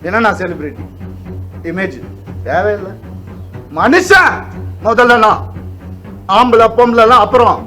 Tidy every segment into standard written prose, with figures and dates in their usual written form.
என்னன்னா celebrity image தேவையில்லை. மனுஷன் முதல்ல, ஆம்பளை பொம்பளைலாம் அப்புறம்.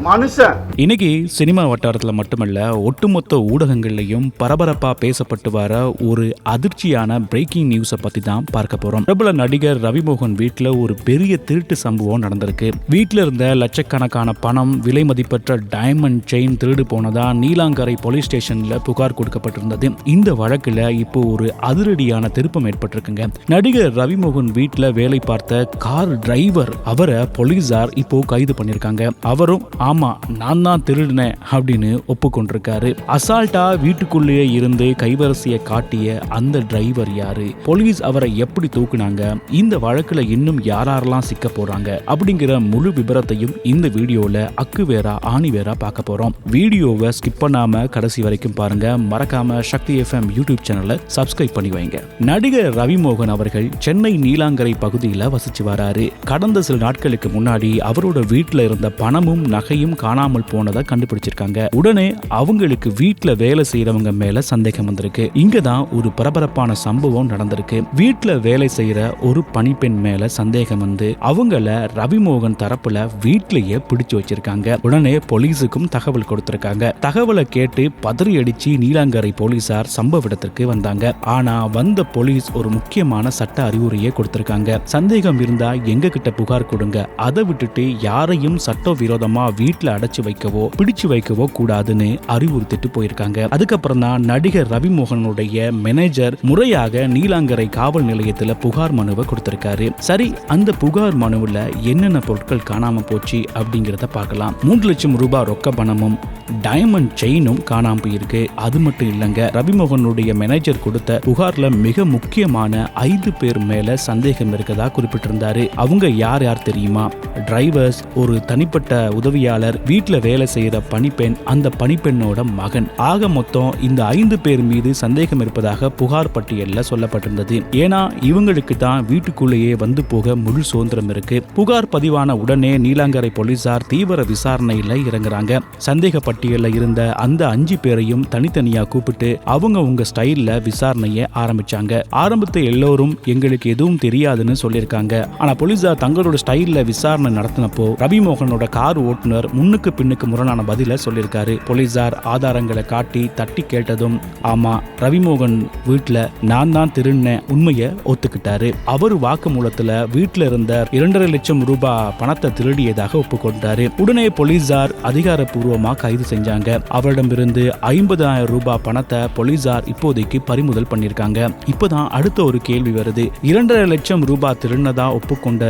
மனுஷன் இன்னைக்கு சினிமா வட்டாரத்தில் மட்டுமல்ல, ஒட்டுமொத்த ஊடகங்கள்லையும் பரபரப்பா பேசப்பட்டு வர ஒரு அதிர்ச்சியான பிரேக்கிங் நியூஸை பத்தி தான் பார்க்க போறோம். பிரபல நடிகர் ரவிமோகன் வீட்டில் ஒரு பெரிய திருட்டு சம்பவம் நடந்திருக்கு. வீட்டில் இருந்த லட்சக்கணக்கான பணம், விலை மதிப்பற்ற டைமண்ட் செயின் திருடு போனதா நீலாங்கரை போலீஸ் ஸ்டேஷன்ல புகார் கொடுக்கப்பட்டிருந்தது. இந்த வழக்குல இப்போ ஒரு அதிரடியான திருப்பம் ஏற்பட்டிருக்குங்க. நடிகர் ரவிமோகன் வீட்டில் வேலை பார்த்த கார் டிரைவர் அவரை போலீசார் இப்போ கைது பண்ணிருக்காங்க. அவரும் ஆமா நான் தான் திருடினேன் அப்படின்னு ஒப்புக்கொண்டிருக்காரு. அசால்ட்டா வீட்டுக்குள்ளேயே இருந்து கைவரிசையை காட்டிய அந்த டிரைவர் யாரு, போலீஸ் அவரை எப்படி தூக்குனாங்க, இந்த வழக்குல இன்னும் யாரெல்லாம் சிக்க போறாங்க அப்படிங்கிற முழு விபரத்தையும் இந்த வீடியோல அக்கு வேறா ஆணி வேறா பார்க்க போறோம். வீடியோவை ஸ்கிப் பண்ணாம கடைசி வரைக்கும் பாருங்க. மறக்காம சக்தி FM யூடியூப் சேனலை சப்ஸ்கிரைப் பண்ணி வைங்க. நடிகர் ரவிமோகன் அவர்கள் சென்னை நீலாங்கரை பகுதியில் வசிச்சு வராரு. கடந்த சில நாட்களுக்கு முன்னாடி அவரோட வீட்டில் இருந்த பணமும் நகையும் காணாமல் போனதை கண்டுபிடிச்சிருக்காங்க. உடனே அவங்களுக்கு வீட்டுல வேலை செய்யறவங்க மேல சந்தேகம் வந்திருக்கு. இங்கதான் ஒரு பரபரப்பான சம்பவம் நடந்திருக்கு. வீட்டுல வேலை செய்யற ஒரு பணிப்பெண் மேல சந்தேகம் வந்து அவங்கள ரவிமோகன் தரப்புல வீட்லயே பிடிச்சு வச்சிருக்காங்க. உடனே போலீஸுக்கும் தகவல் கொடுத்திருக்காங்க. தகவலை கேட்டு பதறி அடிச்சு நீலாங்கரை போலீசார் சம்பவ இடத்திற்கு வந்தாங்க. ஆனா வந்த போலீஸ் ஒரு முக்கியமான சட்ட அறிவுரையை கொடுத்திருக்காங்க. சந்தேகம் இருந்தா எங்க கிட்ட புகார் கொடுங்க, அதை விட்டுட்டு யாரையும் சட்டவிரோதமா வீட்டுல அடைச்சு வைக்கவோ பிடிச்சு வைக்கவோ கூடாதுன்னு அறிவுறுத்திட்டு போயிருக்காங்க. அதுக்கப்புறம் தான் நடிகர் ரவிமோகனுடைய மேனேஜர் முறையாக நீலாங்கரை காவல் நிலையத்துல புகார் மனுவை கொடுத்திருக்காரு. சரி, அந்த புகார் மனுவுல என்னென்ன பொருட்கள் காணாம போச்சு அப்படிங்கறத பார்க்கலாம். 3 லட்சம் ரூபாய் ரொக்க பணமும் டைமண்ட் செயினும் காணாம போயிருக்கு. அது மட்டும் இல்லங்க, ரவிமோகனுடைய மேனேஜர் கொடுத்த புகார்ல மிக முக்கியமான 5 பேர் மேல சந்தேகம் இருக்கதா குறிப்பிட்டிருந்தாரு. அவங்க யார் யார் தெரியுமா? டிரைவர்ஸ், ஒரு தனிப்பட்ட உதவியாளர், வீட்டுல வேலை செய்யற பணிப்பெண், அந்த பணிப்பெண்ணோட மகன். ஆக மொத்தம் இந்த 5 பேர் மீது சந்தேகம் இருப்பதாக புகார் பட்டியல்ல சொல்லப்பட்டிருந்தது. ஏன்னா இவங்களுக்கு தான் வீட்டுக்குள்ளேயே வந்து போக முழு சுதந்திரம் இருக்கு. புகார் பதிவான உடனே நீலாங்கரை போலீசார் தீவிர விசாரணையில இறங்குறாங்க. சந்தேக பட்டியல்ல இருந்த அந்த 5 பேரையும் தனித்தனியா கூப்பிட்டு அவங்க உங்க ஸ்டைல்ல விசாரணையை ஆரம்பிச்சாங்க. ஆரம்பத்தில் எல்லோரும் எங்களுக்கு எதுவும் தெரியாதுன்னு சொல்லியிருக்காங்க. ஆனா போலீசார் தங்களோட ஸ்டைல்ல விசாரணை நடத்தினப்போ ரவிமோகனோட கார் ஓட்டுநர் முன்னுக்கு பின்னுக்கு முரணான பதில சொல்லியிருக்காரு. போலீசார் ஆதாரங்களை காட்டி தட்டி கேட்டதும் ஆமா ரவிமோகன் வீட்டுல நான் தான் திருடின உண்மையை ஒத்துக்கிட்டாரு. அவர் வாக்குமூலத்துல வீட்டுல இருந்த 2.5 லட்சம் ரூபாய் பணத்தை திருடியதாக ஒப்புக்கொண்டாரு. உடனே போலீசார் அதிகாரப்பூர்வமா கைது செஞ்சாங்க. அவரிடமிருந்து 50,000 ரூபாய் பணத்தை போலீசார் இப்போதைக்கு பறிமுதல் பண்ணிருக்காங்க. இப்பதான் அடுத்த ஒரு கேள்வி வருது. 2.5 லட்சம் ரூபாய் திருடினதா ஒப்புக்கொண்ட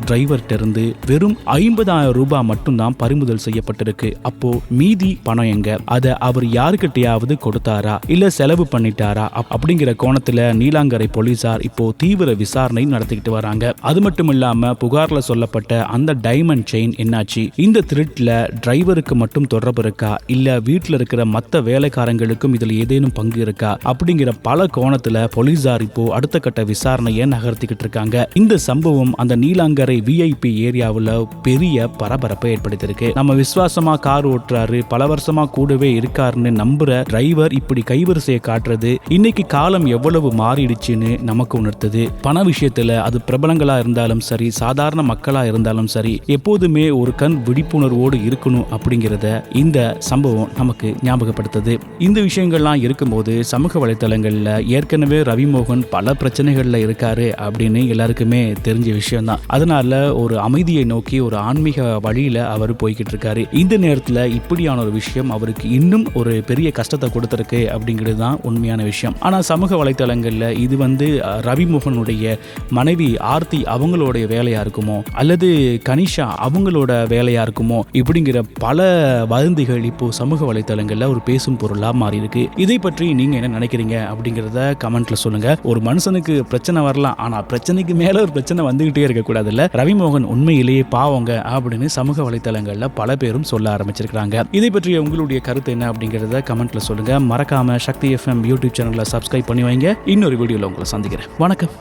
டிரைவர்கிட்ட இருந்து வெறும் 50,000 ரூபாய் மட்டும் தான் பறிமுதல் செய்யப்பட்டிருக்கு. அப்போ மீதி பணம் எங்க? அதை அவர் யாருக்கிட்டையாவது கொடுத்தாரா இல்ல செலவு பண்ணிட்டாரா அப்படிங்கிற கோணத்துல நீலாங்கரை போலீசார் இப்போ தீவிர விசாரணை நடத்திக்கிட்டு வராங்க. அது மட்டும் இல்லாம புகார்ல சொல்லப்பட்ட அந்த டைமண்ட் செயின் என்னாச்சு? இந்த திருட்டுல டிரைவருக்கு மட்டும் தொடர்பு இருக்கா இல்ல வீட்டுல இருக்கிற மத்த வேலைக்காரங்களுக்கும் இதுல ஏதேனும் பங்கு இருக்கா அப்படிங்கிற பல கோணத்துல போலீசார் இப்போ அடுத்த கட்ட விசாரணையை நகர்த்திக்கிட்டு இருக்காங்க. இந்த சம்பவம் அந்த நீலாங்கரை VIP ஏரியாவுல பெரிய பரபரப்பை ஏற்படுத்தியிருக்கு. நம்ம விசுவாசமா கார் ஓட்டுறாரு, பல வருஷமா கூடவே இருக்காருன்னு நம்புற டிரைவர் இப்படி கைவரிசையை காட்டுறது இன்னைக்கு காலம் எவ்வளவு மாறிடுச்சுன்னு நமக்கு உணர்த்துது. பண விஷயத்துல அது பிரபலங்களா இருந்தாலும் சரி, சாதாரண மக்களா இருந்தாலும் சரி, எப்போதுமே ஒரு கண் விழிப்புணர்வோடு இருக்கணும் அப்படிங்கிறத இந்த சம்பவம் நமக்கு ஞாபகப்படுத்துது. இந்த விஷயங்கள்லாம் இருக்கும்போது சமூக வலைத்தளங்கள்ல ஏற்கனவே ரவிமோகன் பல பிரச்சனைகள்ல இருக்காரு அப்படின்னு எல்லாருக்குமே தெரிஞ்ச விஷயம் தான். அதனால ஒரு அமைதியை நோக்கி ஒரு ஆன்மீக வழியில அவர் போய்கிட்டு இருக்காரு. இந்த நேரத்துல இப்படியான ஒரு விஷயம் அவருக்கு இன்னும் ஒரு பெரிய கஷ்டத்தை கொடுத்திருக்கு அப்படிங்கிறது தான் உண்மையான விஷயம். ஆனா சமூக வலைத்தளங்கள்ல இது ரவிமோகனுடைய மனைவி ஆர்த்தி அவங்களுடைய வேலையா இருக்குமோ அல்லது கனிஷா அவங்களோட வேலையா இருக்குமோ இப்படிங்கிற பல வதந்திகள் இப்போ சமூக வலைத்தளங்கள்ல ஒரு பேசும் பொருளா மாறி இருக்கு. இதை பற்றி நீங்க என்ன நினைக்கிறீங்க அப்படிங்கிறத கமெண்ட்ல சொல்லுங்க. ஒரு மனுஷனுக்கு பிரச்சனை வரலாம், ஆனா பிரச்சனைக்கு மேல ஒரு பிரச்சனை வந்துகிட்டே இருக்க கூடாதுல்ல. ரவிமோகன் உண்மையிலேயே பாவங்க அப்படின்னு சமூக வலைத்தளங்கள்ல பல பேரும் சொல்ல ஆரம்பிச்சிருக்காங்க. இதை பற்றிய உங்களுடைய கருத்து என்ன அப்படிங்கறத கமெண்ட்ல சொல்லுங்க. மறக்காம சக்தி FM யூடியூப் சேனல்ல சப்ஸ்கிரைப் பண்ணி வைங்க. இன்னொரு வீடியோல உங்களை சந்திக்கிறேன். வணக்கம்.